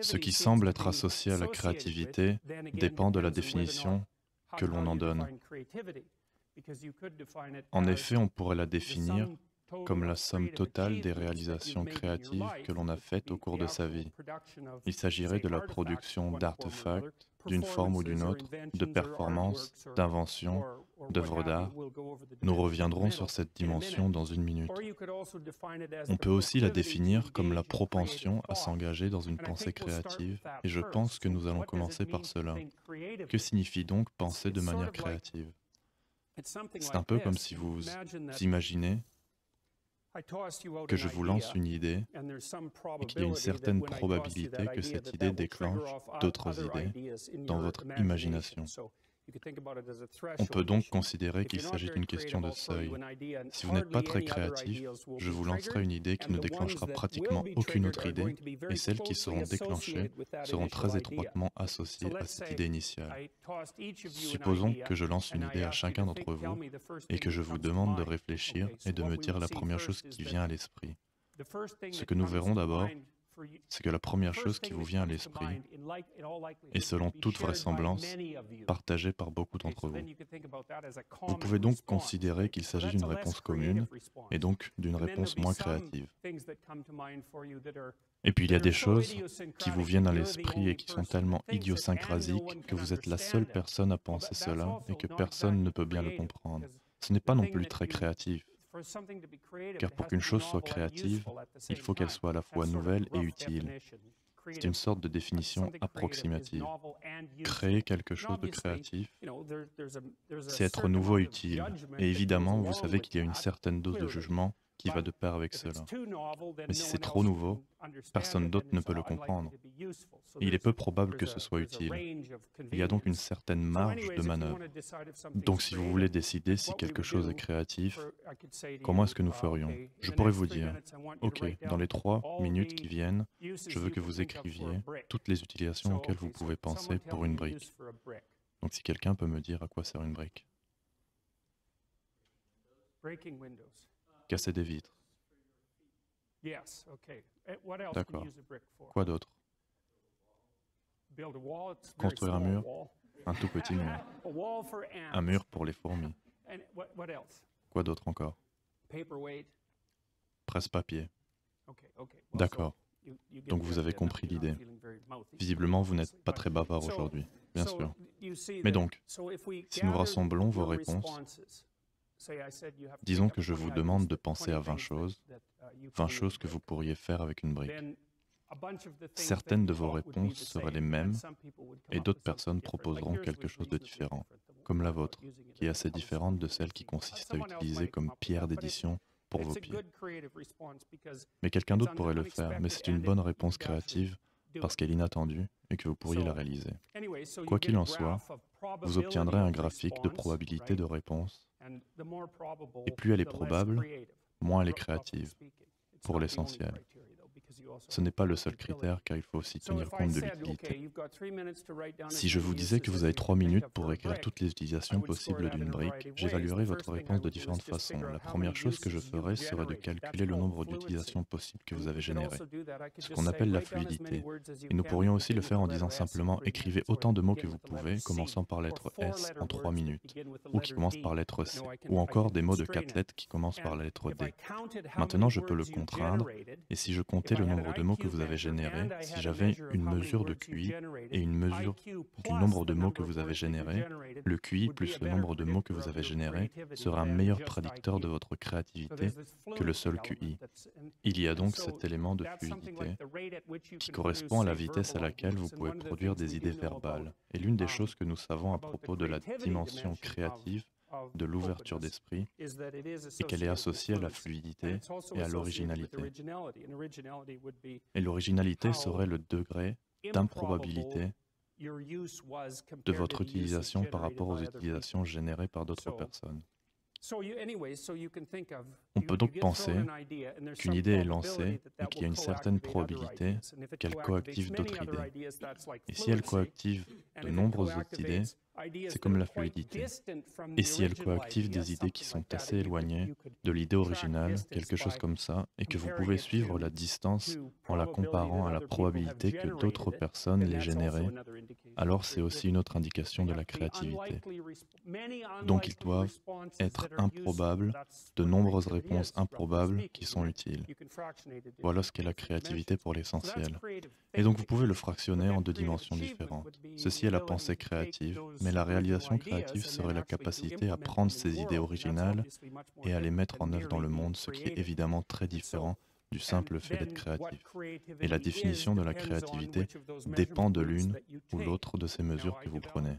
Ce qui semble être associé à la créativité dépend de la définition que l'on en donne. En effet, on pourrait la définir comme la somme totale des réalisations créatives que l'on a faites au cours de sa vie. Il s'agirait de la production d'artefacts, d'une forme ou d'une autre, de performances, d'inventions, d'œuvres d'art. Nous reviendrons sur cette dimension dans une minute. On peut aussi la définir comme la propension à s'engager dans une pensée créative, et je pense que nous allons commencer par cela. Que signifie donc penser de manière créative? C'est un peu comme si vous imaginez que je vous lance une idée et qu'il y a une certaine probabilité que cette idée déclenche d'autres idées dans votre imagination. On peut donc considérer qu'il s'agit d'une question de seuil. Si vous n'êtes pas très créatif, je vous lancerai une idée qui ne déclenchera pratiquement aucune autre idée, et celles qui seront déclenchées seront très étroitement associées à cette idée initiale. Supposons que je lance une idée à chacun d'entre vous et que je vous demande de réfléchir et de me dire la première chose qui vient à l'esprit. Ce que nous verrons d'abord, c'est que la première chose qui vous vient à l'esprit est, selon toute vraisemblance, partagée par beaucoup d'entre vous. Vous pouvez donc considérer qu'il s'agit d'une réponse commune, et donc d'une réponse moins créative. Et puis il y a des choses qui vous viennent à l'esprit et qui sont tellement idiosyncrasiques que vous êtes la seule personne à penser cela et que personne ne peut bien le comprendre. Ce n'est pas non plus très créatif. Car pour qu'une chose soit créative, il faut qu'elle soit à la fois nouvelle et utile. C'est une sorte de définition approximative. Créer quelque chose de créatif, c'est être nouveau et utile. Et évidemment, vous savez qu'il y a une certaine dose de jugement qui va de pair avec cela. Mais si c'est trop nouveau, personne d'autre ne peut le comprendre. Et il est peu probable que ce soit utile. Il y a donc une certaine marge de manœuvre. Donc si vous voulez décider si quelque chose est créatif, comment est-ce que nous ferions? Je pourrais vous dire, ok, dans les 3 minutes qui viennent, je veux que vous écriviez toutes les utilisations auxquelles vous pouvez penser pour une brique. Donc si quelqu'un peut me dire à quoi sert une brique? Casser des vitres. D'accord. Quoi d'autre? Construire un mur? Un tout petit mur. Un mur pour les fourmis. Quoi d'autre encore? Presse-papier. D'accord. Donc vous avez compris l'idée. Visiblement, vous n'êtes pas très bavard aujourd'hui, bien sûr. Mais donc, si nous rassemblons vos réponses, disons que je vous demande de penser à 20 choses que vous pourriez faire avec une brique. Certaines de vos réponses seraient les mêmes et d'autres personnes proposeront quelque chose de différent, comme la vôtre, qui est assez différente de celle qui consiste à utiliser comme pierre d'édition pour vos pieds. Mais quelqu'un d'autre pourrait le faire, mais c'est une bonne réponse créative parce qu'elle est inattendue et que vous pourriez la réaliser. Quoi qu'il en soit, vous obtiendrez un graphique de probabilité de réponse, et plus elle est probable, moins elle est créative, pour l'essentiel. Ce n'est pas le seul critère car il faut aussi tenir compte de l'utilité. Si je vous disais que vous avez 3 minutes pour écrire toutes les utilisations possibles d'une brique, j'évaluerai votre réponse de différentes façons. La première chose que je ferai serait de calculer le nombre d'utilisations possibles que vous avez générées, ce qu'on appelle la fluidité. Et nous pourrions aussi le faire en disant simplement « écrivez autant de mots que vous pouvez, commençant par lettre S en 3 minutes », ou qui commencent par lettre C, ou encore des mots de 4 lettres qui commencent par la lettre D. Maintenant, je peux le contraindre, et si je comptais le nombre de mots que vous avez générés, si j'avais une mesure de QI et une mesure du nombre de mots que vous avez générés, le QI plus le nombre de mots que vous avez générés sera un meilleur prédicteur de votre créativité que le seul QI. Il y a donc cet élément de fluidité qui correspond à la vitesse à laquelle vous pouvez produire des idées verbales. Et l'une des choses que nous savons à propos de la dimension créative de l'ouverture d'esprit et qu'elle est associée à la fluidité et à l'originalité. Et l'originalité serait le degré d'improbabilité de votre utilisation par rapport aux utilisations générées par d'autres personnes. On peut donc penser qu'une idée est lancée et qu'il y a une certaine probabilité qu'elle coactive d'autres idées. Et si elle coactive de nombreuses autres idées, C'est comme la fluidité. Et si elle coactive des idées qui sont assez éloignées de l'idée originale, quelque chose comme ça, et que vous pouvez suivre la distance en la comparant à la probabilité que d'autres personnes l'aient générée, alors c'est aussi une autre indication de la créativité. Donc ils doivent être improbables, de nombreuses réponses improbables qui sont utiles. Voilà ce qu'est la créativité pour l'essentiel. Et donc vous pouvez le fractionner en deux dimensions différentes. Ceci est la pensée créative, mais la réalisation créative serait la capacité à prendre ces idées originales et à les mettre en œuvre dans le monde, ce qui est évidemment très différent du simple fait d'être créatif. Et la définition de la créativité dépend de l'une ou l'autre de ces mesures que vous prenez.